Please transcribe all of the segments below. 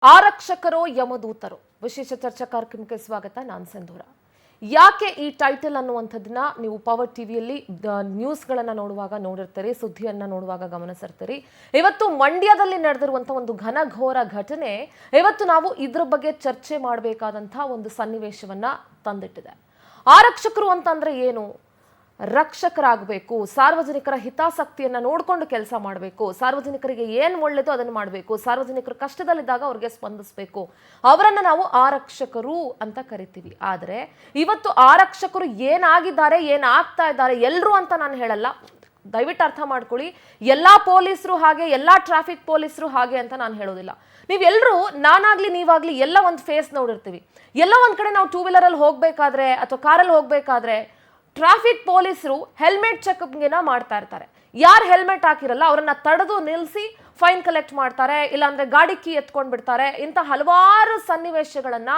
ಆರಕ್ಷಕರೋ ಯಮದೂತರೋ ವಿಶೇಷ ಚರ್ಚಾ ಕಾರ್ಯಕ್ರಮಕ್ಕೆ ಸ್ವಾಗತ. ನಾನು ಸಿಂಧೂರ. ಯಾಕೆ ಈ ಟೈಟಲ್ ಅನ್ನುವಂಥದ್ದನ್ನ ನೀವು ಪವರ್ ಟಿವಿಯಲ್ಲಿ ನ್ಯೂಸ್ಗಳನ್ನು ನೋಡುವಾಗ ನೋಡಿರ್ತೀರಿ, ಸುದ್ದಿಯನ್ನು ನೋಡುವಾಗ ಗಮನಿಸಿರ್ತೀರಿ. ಇವತ್ತು ಮಂಡ್ಯದಲ್ಲಿ ನಡೆದಿರುವಂಥ ಒಂದು ಘನಘೋರ ಘಟನೆ ಇವತ್ತು ನಾವು ಇದ್ರ ಬಗ್ಗೆ ಚರ್ಚೆ ಮಾಡಬೇಕಾದಂಥ ಒಂದು ಸನ್ನಿವೇಶವನ್ನ ತಂದಿಟ್ಟಿದೆ. ಆರಕ್ಷಕರು ಅಂತಂದ್ರೆ ಏನು? ರಕ್ಷಕರಾಗಬೇಕು, ಸಾರ್ವಜನಿಕರ ಹಿತಾಸಕ್ತಿಯನ್ನ ನೋಡಿಕೊಂಡು ಕೆಲಸ ಮಾಡಬೇಕು, ಸಾರ್ವಜನಿಕರಿಗೆ ಏನು ಒಳ್ಳೆಯದು ಅದನ್ನು ಮಾಡಬೇಕು, ಸಾರ್ವಜನಿಕರು ಕಷ್ಟದಲ್ಲಿದ್ದಾಗ ಅವ್ರಿಗೆ ಸ್ಪಂದಿಸಬೇಕು, ಅವರನ್ನು ನಾವು ಆರಕ್ಷಕರು ಅಂತ ಕರಿತೀವಿ. ಆದರೆ ಇವತ್ತು ಆರಕ್ಷಕರು ಏನಾಗಿದ್ದಾರೆ, ಏನಾಗ್ತಾ ಇದ್ದಾರೆ ಎಲ್ಲರೂ ಅಂತ ನಾನು ಹೇಳಲ್ಲ, ದಯವಿಟ್ಟು ಅರ್ಥ ಮಾಡ್ಕೊಳ್ಳಿ. ಎಲ್ಲಾ ಪೊಲೀಸರು ಹಾಗೆ, ಎಲ್ಲಾ ಟ್ರಾಫಿಕ್ ಪೊಲೀಸರು ಹಾಗೆ ಅಂತ ನಾನು ಹೇಳೋದಿಲ್ಲ. ನೀವೆಲ್ಲರೂ, ನಾನಾಗ್ಲಿ ನೀವಾಗ್ಲಿ ಎಲ್ಲ ಒಂದು ಫೇಸ್ ನೋಡಿರ್ತೀವಿ. ಎಲ್ಲ ಒಂದ್ ಕಡೆ ನಾವು ಟೂ ವೀಲರಲ್ಲಿ ಹೋಗ್ಬೇಕಾದ್ರೆ ಅಥವಾ ಕಾರಲ್ಲಿ ಹೋಗ್ಬೇಕಾದ್ರೆ ಟ್ರಾಫಿಕ್ ಪೊಲೀಸರು ಹೆಲ್ಮೆಟ್ ಚೆಕ್ಅಪ್ಗೆನ ಮಾಡ್ತಾ ಇರ್ತಾರೆ. ಯಾರು ಹೆಲ್ಮೆಟ್ ಹಾಕಿರಲ್ಲ ಅವರನ್ನ ತಡೆದು ನಿಲ್ಲಿಸಿ ಫೈನ್ ಕಲೆಕ್ಟ್ ಮಾಡ್ತಾರೆ, ಇಲ್ಲಾಂದ್ರೆ ಗಾಡಿ ಕೀ ಎತ್ಕೊಂಡ್ ಬಿಡ್ತಾರೆ. ಇಂಥ ಹಲವಾರು ಸನ್ನಿವೇಶಗಳನ್ನ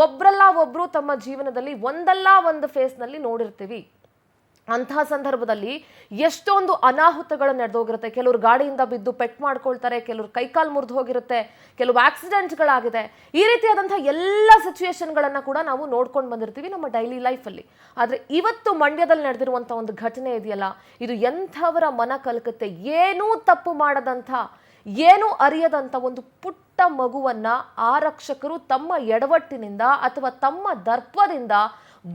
ಒಬ್ರಲ್ಲ ಒಬ್ರು ತಮ್ಮ ಜೀವನದಲ್ಲಿ ಒಂದಲ್ಲ ಒಂದು ಫೇಸ್ನಲ್ಲಿ ನೋಡಿರ್ತೀವಿ. ಅಂತಹ ಸಂದರ್ಭದಲ್ಲಿ ಎಷ್ಟೊಂದು ಅನಾಹುತಗಳು ನಡೆದೋಗಿರುತ್ತೆ. ಕೆಲವರು ಗಾಡಿಯಿಂದ ಬಿದ್ದು ಪೆಟ್ ಮಾಡ್ಕೊಳ್ತಾರೆ, ಕೆಲವರು ಕೈಕಾಲು ಮುರಿದು ಹೋಗಿರುತ್ತೆ, ಕೆಲವು ಆಕ್ಸಿಡೆಂಟ್ಗಳಾಗಿದೆ. ಈ ರೀತಿಯಾದಂತಹ ಎಲ್ಲ ಸಿಚುವೇಶನ್ಗಳನ್ನ ಕೂಡ ನಾವು ನೋಡ್ಕೊಂಡು ಬಂದಿರ್ತೀವಿ ನಮ್ಮ ಡೈಲಿ ಲೈಫಲ್ಲಿ. ಆದರೆ ಇವತ್ತು ಮಂಡ್ಯದಲ್ಲಿ ನಡೆದಿರುವಂಥ ಒಂದು ಘಟನೆ ಇದೆಯಲ್ಲ, ಇದು ಎಂಥವರ ಮನ ಕಲಕುತ್ತೆ. ಏನೂ ತಪ್ಪು ಮಾಡದಂಥ, ಏನು ಅರಿಯದಂಥ ಒಂದು ಪುಟ್ಟ ಮಗುವನ್ನ ಆರಕ್ಷಕರು ತಮ್ಮ ಎಡವಟ್ಟಿನಿಂದ ಅಥವಾ ತಮ್ಮ ದರ್ಪದಿಂದ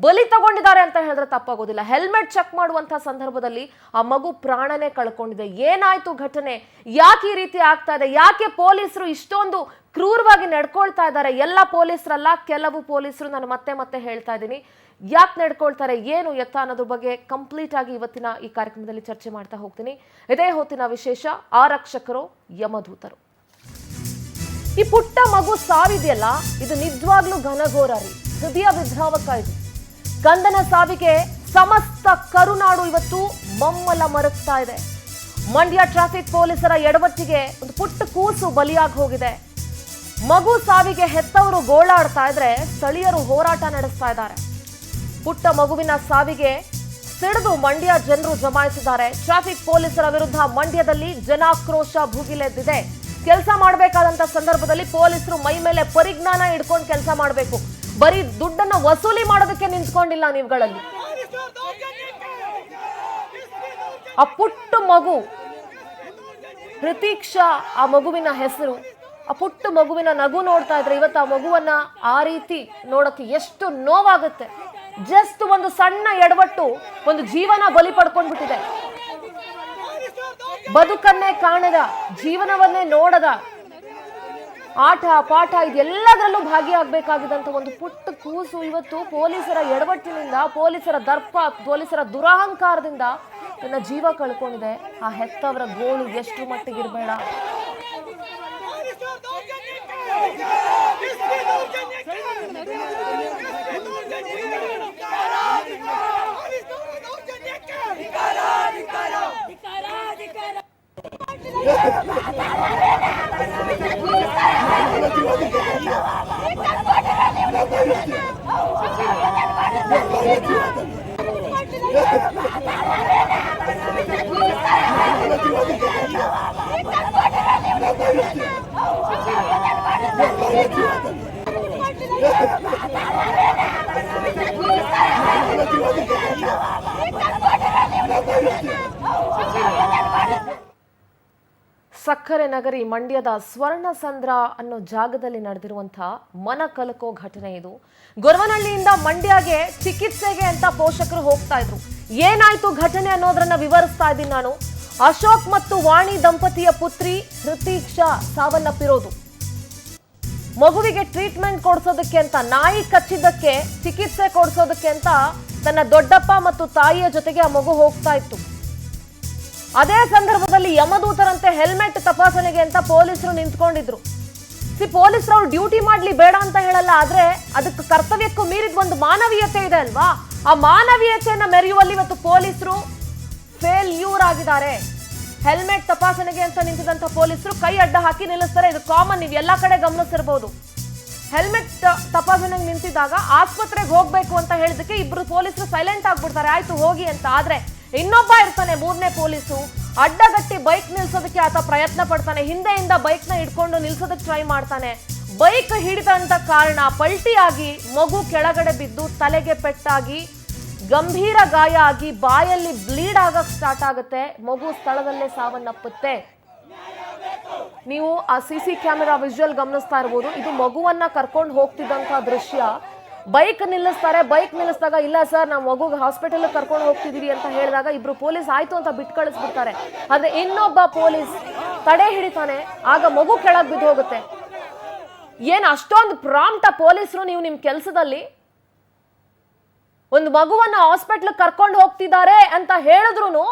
ಬಲಿ ತಗೊಂಡಿದ್ದಾರೆ ಅಂತ ಹೇಳಿದ್ರೆ ತಪ್ಪಾಗೋದಿಲ್ಲ. ಹೆಲ್ಮೆಟ್ ಚೆಕ್ ಮಾಡುವಂತಹ ಸಂದರ್ಭದಲ್ಲಿ ಆ ಮಗು ಪ್ರಾಣನೇ ಕಳ್ಕೊಂಡಿದೆ. ಏನಾಯ್ತು ಘಟನೆ? ಯಾಕೆ ಈ ರೀತಿ ಆಗ್ತಾ ಇದೆ? ಯಾಕೆ ಪೊಲೀಸರು ಇಷ್ಟೊಂದು ಕ್ರೂರವಾಗಿ ನಡ್ಕೊಳ್ತಾ ಇದ್ದಾರೆ? ಎಲ್ಲ ಪೊಲೀಸರಲ್ಲ, ಕೆಲವು ಪೊಲೀಸರು, ನಾನು ಮತ್ತೆ ಮತ್ತೆ ಹೇಳ್ತಾ ಇದ್ದೀನಿ, ಯಾಕೆ ನಡ್ಕೊಳ್ತಾರೆ, ಏನು ಎತ್ತ ಅನ್ನೋದ್ರ ಬಗ್ಗೆ ಕಂಪ್ಲೀಟ್ ಆಗಿ ಇವತ್ತಿನ ಈ ಕಾರ್ಯಕ್ರಮದಲ್ಲಿ ಚರ್ಚೆ ಮಾಡ್ತಾ ಹೋಗ್ತೀನಿ. ಇದೇ ಹೊತ್ತಿನ ವಿಶೇಷ, ಆರಕ್ಷಕರು ಯಮದೂತರು. ಈ ಪುಟ್ಟ ಮಗು ಸಾವಿದೆಯಲ್ಲ, ಇದು ನಿಜವಾಗ್ಲೂ ಘನಘೋರ ರೀ, ಹೃದಯ ವಿದ್ರಾವಕ. ಇದು ಕಂದನ ಸಾವಿಗೆ ಸಮಸ್ತ ಕರುನಾಡು ಇವತ್ತು ಮಮ್ಮಲ ಮರಗ್ತಾ ಇದೆ. ಮಂಡ್ಯ ಟ್ರಾಫಿಕ್ ಪೊಲೀಸರ ಎಡವಟ್ಟಿಗೆ ಒಂದು ಪುಟ್ಟ ಕೂಸು ಬಲಿಯಾಗಿ ಹೋಗಿದೆ. ಮಗು ಸಾವಿಗೆ ಹೆತ್ತವರು ಗೋಳಾಡ್ತಾ ಇದ್ರೆ ಸ್ಥಳೀಯರು ಹೋರಾಟ ನಡೆಸ್ತಾ ಇದ್ದಾರೆ. ಪುಟ್ಟ ಮಗುವಿನ ಸಾವಿಗೆ ಸಿಡಿದು ಮಂಡ್ಯ ಜನರು ಜಮಾಯಿಸಿದ್ದಾರೆ. ಟ್ರಾಫಿಕ್ ಪೊಲೀಸರ ವಿರುದ್ಧ ಮಂಡ್ಯದಲ್ಲಿ ಜನಾಕ್ರೋಶ ಭುಗಿಲೆದ್ದಿದೆ. ಕೆಲಸ ಮಾಡಬೇಕಾದಂತ ಸಂದರ್ಭದಲ್ಲಿ ಪೊಲೀಸರು ಮೈ ಮೇಲೆ ಪರಿಜ್ಞಾನ ಇಟ್ಕೊಂಡು ಕೆಲಸ ಮಾಡಬೇಕು. ಬರೀ ದುಡ್ಡನ್ನ ವಸೂಲಿ ಮಾಡೋದಕ್ಕೆ ನಿಂತ್ಕೊಂಡಿಲ್ಲ ನೀವುಗಳಲ್ಲಿ. ಆ ಪುಟ್ಟ ಮಗು ಪ್ರತೀಕ್ಷಾ, ಆ ಮಗುವಿನ ಹೆಸರು. ಆ ಪುಟ್ಟ ಮಗುವಿನ ನಗು ನೋಡ್ತಾ ಇದ್ರೆ ಇವತ್ತು ಆ ಮಗುವನ್ನ ಆ ರೀತಿ ನೋಡಕ್ಕೆ ಎಷ್ಟು ನೋವಾಗುತ್ತೆ. ಜಸ್ಟ್ ಒಂದು ಸಣ್ಣ ಎಡವಟ್ಟು ಒಂದು ಜೀವನ ಬಲಿ ಪಡ್ಕೊಂಡ್ಬಿಟ್ಟಿದೆ. ಬದುಕನ್ನೇ ಕಾಣದ, ಜೀವನವನ್ನೇ ನೋಡದ, ಆಟ ಪಾಠ ಇದೆಲ್ಲದರಲ್ಲೂ ಭಾಗಿಯಾಗಬೇಕಾಗಿದ್ದಂಥ ಒಂದು ಪುಟ್ಟ ಕೂಸು ಇವತ್ತು ಪೊಲೀಸರ ಎಡವಟ್ಟಿನಿಂದ, ಪೊಲೀಸರ ದರ್ಪ, ಪೊಲೀಸರ ದುರಹಂಕಾರದಿಂದ ತನ್ನ ಜೀವ ಕಳ್ಕೊಂಡಿದೆ. ಆ ಹೆತ್ತವರ ಗೋಳು ಎಷ್ಟು ಮಟ್ಟಿಗಿರಬೇಡ. ಸಕ್ಕರೆ ನಗರಿ ಮಂಡ್ಯದ ಸ್ವರ್ಣಸಂದ್ರ ಅನ್ನೋ ಜಾಗದಲ್ಲಿ ನಡೆದಿರುವಂತಹ ಮನ ಕಲಕೋ ಘಟನೆ ಇದು. ಗೊರವನಹಳ್ಳಿಯಿಂದ ಮಂಡ್ಯಗೆ ಚಿಕಿತ್ಸೆಗೆ ಅಂತ ಪೋಷಕರು ಹೋಗ್ತಾ ಇದ್ರು. ಏನಾಯ್ತು ಘಟನೆ ಅನ್ನೋದ್ರನ್ನ ವಿವರಿಸ್ತಾ ಇದ್ದೀನಿ ನಾನು. ಅಶೋಕ್ ಮತ್ತು ವಾಣಿ ದಂಪತಿಯ ಪುತ್ರಿ ಪ್ರತೀಕ್ಷಾ ಸಾವನ್ನಪ್ಪಿರೋದು. ಮಗುವಿಗೆ ಟ್ರೀಟ್ಮೆಂಟ್ ಕೊಡಿಸೋದಕ್ಕೆ ಅಂತ, ನಾಯಿ ಕಚ್ಚಿದ್ದಕ್ಕೆ ಚಿಕಿತ್ಸೆ ಕೊಡಿಸೋದಕ್ಕೆ ಅಂತ ತನ್ನ ದೊಡ್ಡಪ್ಪ ಮತ್ತು ತಾಯಿಯ ಜೊತೆಗೆ ಆ ಮಗು ಹೋಗ್ತಾ ಇತ್ತು. ಅದೇ ಸಂದರ್ಭದಲ್ಲಿ ಯಮದೂತರಂತೆ ಹೆಲ್ಮೆಟ್ ತಪಾಸಣೆಗೆ ಅಂತ ಪೊಲೀಸರು ನಿಂತ್ಕೊಂಡಿದ್ರು. ಪೊಲೀಸರು ಅವ್ರು ಡ್ಯೂಟಿ ಮಾಡ್ಲಿ ಬೇಡ ಅಂತ ಹೇಳಲ್ಲ, ಆದ್ರೆ ಅದಕ್ಕೆ ಕರ್ತವ್ಯಕ್ಕೂ ಮೀರಿದ ಒಂದು ಮಾನವೀಯತೆ ಇದೆ ಅಲ್ವಾ? ಆ ಮಾನವೀಯತೆಯನ್ನ ಮೆರೆಯುವಲ್ಲಿ ಇವತ್ತು ಪೊಲೀಸರು ಫೇಲ್ಯೂರ್ ಆಗಿದ್ದಾರೆ. ಹೆಲ್ಮೆಟ್ ತಪಾಸಣೆಗೆ ಅಂತ ನಿಂತಿದಂತ ಪೊಲೀಸರು ಕೈ ಅಡ್ಡ ಹಾಕಿ ನಿಲ್ಲಿಸ್ತಾರೆ. ಇದು ಕಾಮನ್, ನೀವು ಎಲ್ಲಾ ಕಡೆ ಗಮನಿಸಿರ್ಬೋದು. ಹೆಲ್ಮೆಟ್ ತಪಾಸಣೆಗೆ ನಿಂತಿದ್ದಾಗ ಆಸ್ಪತ್ರೆಗೆ ಹೋಗ್ಬೇಕು ಅಂತ ಹೇಳಿದಕ್ಕೆ ಇಬ್ರು ಪೊಲೀಸರು ಸೈಲೆಂಟ್ ಆಗ್ಬಿಡ್ತಾರೆ, ಆಯ್ತು ಹೋಗಿ ಅಂತ. ಆದ್ರೆ ಇನ್ನೊಬ್ಬ ಇರ್ತಾನೆ, ಮೂರನೇ ಪೊಲೀಸು, ಅಡ್ಡಗಟ್ಟಿ ಬೈಕ್ ನಿಲ್ಸೋದಕ್ಕೆ ಆತ ಪ್ರಯತ್ನ ಪಡ್ತಾನೆ. ಹಿಂದೆಯಿಂದ ಬೈಕ್ ನ ಹಿಡ್ಕೊಂಡು ನಿಲ್ಸೋದಕ್ಕೆ ಟ್ರೈ ಮಾಡ್ತಾನೆ. ಬೈಕ್ ಹಿಡಿದಂತ ಕಾರಣ ಪಲ್ಟಿಯಾಗಿ ಮಗು ಕೆಳಗಡೆ ಬಿದ್ದು ತಲೆಗೆ ಪೆಟ್ಟಾಗಿ ಗಂಭೀರ ಗಾಯ ಆಗಿ ಬಾಯಲ್ಲಿ ಬ್ಲೀಡ್ ಆಗಕ್ ಸ್ಟಾರ್ಟ್ ಆಗುತ್ತೆ. ಮಗು ಸ್ಥಳದಲ್ಲೇ ಸಾವನ್ನಪ್ಪುತ್ತೆ. ನೀವು ಆ ಸಿಸಿ ಕ್ಯಾಮೆರಾ ವಿಜುವಲ್ ಗಮನಿಸ್ತಾ ಇರಬಹುದು. ಇದು ಮಗುವನ್ನ ಕರ್ಕೊಂಡು ಹೋಗ್ತಿದ್ದಂತ ದೃಶ್ಯ. ಬೈಕ್ ನಿಲ್ಲಿಸ್ತಾರೆ. ಬೈಕ್ ನಿಲ್ಲಿಸಿದಾಗ ಇಲ್ಲ ಸರ್ ನಾವು ಮಗುಗೆ ಹಾಸ್ಪಿಟಲ್ ಕರ್ಕೊಂಡು ಹೋಗ್ತಿದೀವಿ ಅಂತ ಹೇಳಿದಾಗ ಇಬ್ರು ಪೊಲೀಸ್ ಆಯ್ತು ಅಂತ ಬಿಟ್ಟು ಕಳಿಸ್ಬಿಡ್ತಾರೆ. ಆದ್ರೆ ಇನ್ನೊಬ್ಬ ಪೊಲೀಸ್ ತಡೆ ಹಿಡಿತಾನೆ. ಆಗ ಮಗು ಕೆಳಗ್ ಬಿದ್ದು ಹೋಗುತ್ತೆ. ಏನ್ ಅಷ್ಟೊಂದು ಪ್ರಾಂಪ್ಟ ಪೊಲೀಸರು ನೀವು ನಿಮ್ ಕೆಲಸದಲ್ಲಿ? ಒಂದು ಮಗುವನ್ನ ಹಾಸ್ಪಿಟಲ್ ಕರ್ಕೊಂಡು ಹೋಗ್ತಿದ್ದಾರೆ ಅಂತ ಹೇಳಿದ್ರು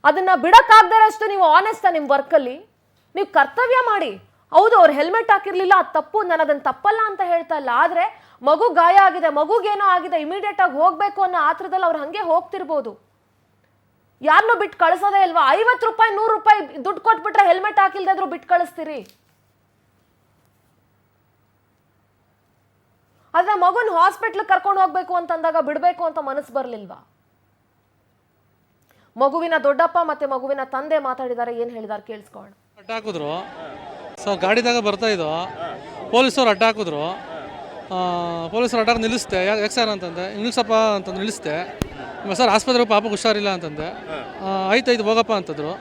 ಅದನ್ನ ಬಿಡಕ್ಕಾಗದಷ್ಟು ನೀವು ಆನೆಸ್ಟ್ ನಿಮ್ ವರ್ಕ್ ಅಲ್ಲಿ. ನೀವು ಕರ್ತವ್ಯ ಮಾಡಿ. ಹೌದು, ಅವ್ರು ಹೆಲ್ಮೆಟ್ ಹಾಕಿರ್ಲಿಲ್ಲ, ಅದು ತಪ್ಪು, ನಾನು ಅದನ್ನ ತಪ್ಪಲ್ಲ ಅಂತ ಹೇಳ್ತಾ ಇಲ್ಲ. ಆದ್ರೆ ಮಗು ಗಾಯ ಆಗಿದೆ, ಮಗುಗೇನೋ ಆಗಿದೆ, ಇಮಿಡಿಯೇಟ್ ಆಗಿ ಹೋಗ್ಬೇಕು ಅನ್ನೋ ಆತ್ರದಲ್ಲಿ ಅವ್ರು ಹಂಗೆ ಹೋಗ್ತಿರ್ಬೋದು. ಯಾರನ್ನೂ ಬಿಟ್ಟು ಕಳಿಸೋದೇ ಇಲ್ವಾ? 50 ರೂಪಾಯಿ 100 ರೂಪಾಯಿ ದುಡ್ಡು ಕೊಟ್ಬಿಟ್ರೆ ಹೆಲ್ಮೆಟ್ ಹಾಕಿಲ್ದೇ ಇದ್ರು ಬಿಟ್ಟು ಕಳಿಸ್ತೀರಿ. ಆದ್ರೆ ಮಗುನ್ ಹಾಸ್ಪಿಟ್ಲ್ ಕರ್ಕೊಂಡು ಹೋಗ್ಬೇಕು ಅಂತಂದಾಗ ಬಿಡ್ಬೇಕು ಅಂತ ಮನಸ್ಸು ಬರ್ಲಿಲ್ವಾ? ಮಗುವಿನ ದೊಡ್ಡಪ್ಪ ಮತ್ತೆ ಮಗುವಿನ ತಂದೆ ಮಾತಾಡಿದ್ದಾರೆ. ಏನ್ ಹೇಳಿದಾರೆ ಕೇಳಿಸ್ಕೊಳ್ಳೋಣ. ಅಡ್ಡ ಹಾಕಿದ್ರು ಸರ್, ಗಾಡಿದಾಗ ಬರ್ತಾ ಇದ್ದೋ, ಪೊಲೀಸರು ಅಡ್ಡ ಹಾಕಿದ್ರು. ಪೊಲೀಸರು ಅಡ್ಡ ನಿಲ್ಲಿಸ್ತೆ. ಯಾಕೆ ಸರ್ ಅಂತಂದೆ. ನಿಲ್ಲಿಸಪ್ಪ ಅಂತಂದು ನಿಲ್ಲಿಸ್ತೆ. ಸರ್ ಆಸ್ಪತ್ರೆಗೆ ಪಾಪಕ್ಕೆ ಹುಷಾರಿಲ್ಲ ಅಂತಂದೆ. ಆಯ್ತು ಹೋಗಪ್ಪ ಅಂತಂದ್ರು.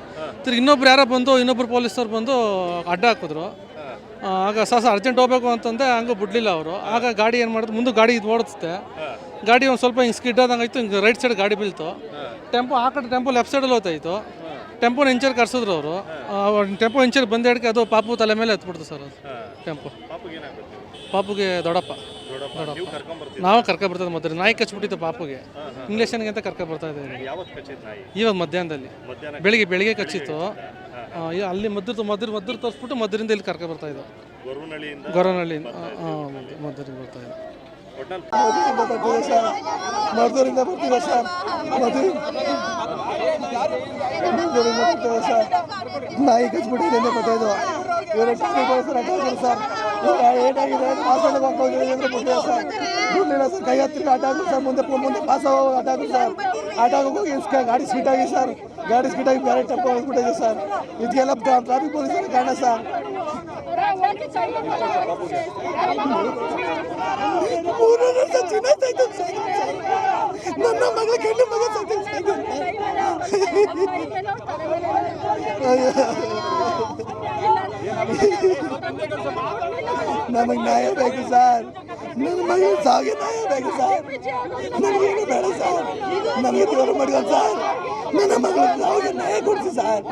ತಿರ್ಗಿ ಇನ್ನೊಬ್ರು ಯಾರೋ ಬಂದು ಇನ್ನೊಬ್ರು ಪೊಲೀಸರು ಬಂದು ಅಡ್ಡ ಹಾಕಿದ್ರು. ಆಗ ಸರ್ ಅರ್ಜೆಂಟ್ ಹೋಗ್ಬೇಕು ಅಂತಂದೆ. ಹಂಗೂ ಬಿಡಲಿಲ್ಲ ಅವರು. ಆಗ ಗಾಡಿ ಏನು ಮಾಡಿದ್ರು, ಮುಂದೆ ಗಾಡಿ ಇದು ಓಡಿಸುತ್ತೆ. ಗಾಡಿ ಒಂದು ಸ್ವಲ್ಪ ಹಿಂಗೆ ಸ್ಕಿಡ್ ಆದಂಗೆ ಆಯಿತು. ಹಿಂಗೆ ರೈಟ್ ಸೈಡ್ ಗಾಡಿ ಬೀಳ್ತು. ಟೆಂಪೋ ಆ ಕಡೆ ಟೆಂಪೋ ಲೆಫ್ಟ್ ಸೈಡಲ್ಲಿ ಹೋಗ್ತಾಯಿತ್ತು. ಟೆಂಪೋನ ಇಂಚರ್ ಕರ್ಸಿದ್ರು ಅವರು. ಟೆಂಪೋ ಇಂಚರ್ ಬಂದ ಹಿಡ್ಕೆ ಅದು ಪಾಪು ತಲೆ ಮೇಲೆ ಹತ್ಬಿಡ್ತು ಸರ್. ಅದು ಟೆಂಪೋ ಪಾಪುಗೆ ದೊಡ್ಡಪ್ಪ ನಾವು ಕರ್ಕೊಬರ್ತದೆ. ಮೊದಲು ನಾಯಿ ಕಚ್ಬಿಟ್ಟಿತ್ತು ಪಾಪುಗೆ. ಇಂಗ್ಲೇಷನ್ಗೆ ಅಂತ ಕರ್ಕೊಬರ್ತಾ ಇದ್ದೀವಿ. ಇವಾಗ ಮಧ್ಯಾಹ್ನದಲ್ಲಿ ಬೆಳಿಗ್ಗೆ ಕಚ್ಚಿತ್ತು. ಅಲ್ಲಿ ಮದ್ದು ತೋರಿಸ್ಬಿಟ್ಟು ಮದ್ದರಿಂದ ಇಲ್ಲಿ ಕರ್ಕೊಬರ್ತಾ ಇದ್ದೋ. ಗೊರವನಹಳ್ಳಿಯಿಂದ ಮದ್ದೂರಿಂದ ಬರ್ತಾ ಇದ್ದೋ. ಮದ್ದೂರಿಂದ ಬರ್ತೀವಿ ಸರ್. ಸರ್ ನಾಯಿ ಕಚ್ಬಿಟ್ಟಿದೆ ಅಂತ ಗೊತ್ತಾಯ್ತು. ಇವರು ಸರ್ ಏನಾಗಿದೆ ಹಾಸ್ಪಿಟಲ್ಗೆ ಹೋಗ್ತಿದ್ದೀವಿ ಅಂದ್ರೆ ಗೊತ್ತಿಲ್ಲ ಸರ್. ಬಿಡಲಿಲ್ಲ ಸರ್. ಕೈ ಹತ್ತಿರ ಆಟ ಆಗುತ್ತೆ ಸರ್. ಮುಂದೆ ಪಾಸ್ ಹೋಗಿ ಆಟ ಆಗುತ್ತೆ ಸರ್. ಆಟ ಹೋಗಿ ಗಾಡಿ ಸ್ಪೀಟಾಗಿ ಸರ್. ಗಾಡಿ ಸ್ಪೀಟಾಗಿ ಗಾಡಿ ಟೆಂಪೋ ಹೋಗ್ಬಿಟ್ಟಿದೆ ಸರ್. ಇದಕ್ಕೆಲ್ಲ ಟ್ರಾಫಿಕ್ ಪೊಲೀಸರ ಕಾರಣ ಸರ್. 3 ವರ್ಷ ಚಿನ್ನೈತು ಸರ್. ನನ್ನ ಮಗಳ ಗಂಡು ಮಗ ಸತ್ತಿತ್ತು. ನಮಗೆ ನ್ಯಾಯ ಬೇಕು ಸರ್. ನನ್ನ ಮಗಳ ಸಾವಿಗೆ ನ್ಯಾಯ ಬೇಕು ಸರ್. ನನಗೇನು ಬೇಡ ಸರ್. ನಮಗೆ ದೇವರು ಮಾಡಿದ ಸರ್. ನನ್ನ ಮಗಳ ಸಾವಿಗೆ ನ್ಯಾಯ ಕೊಡಿಸಿ ಸರ್.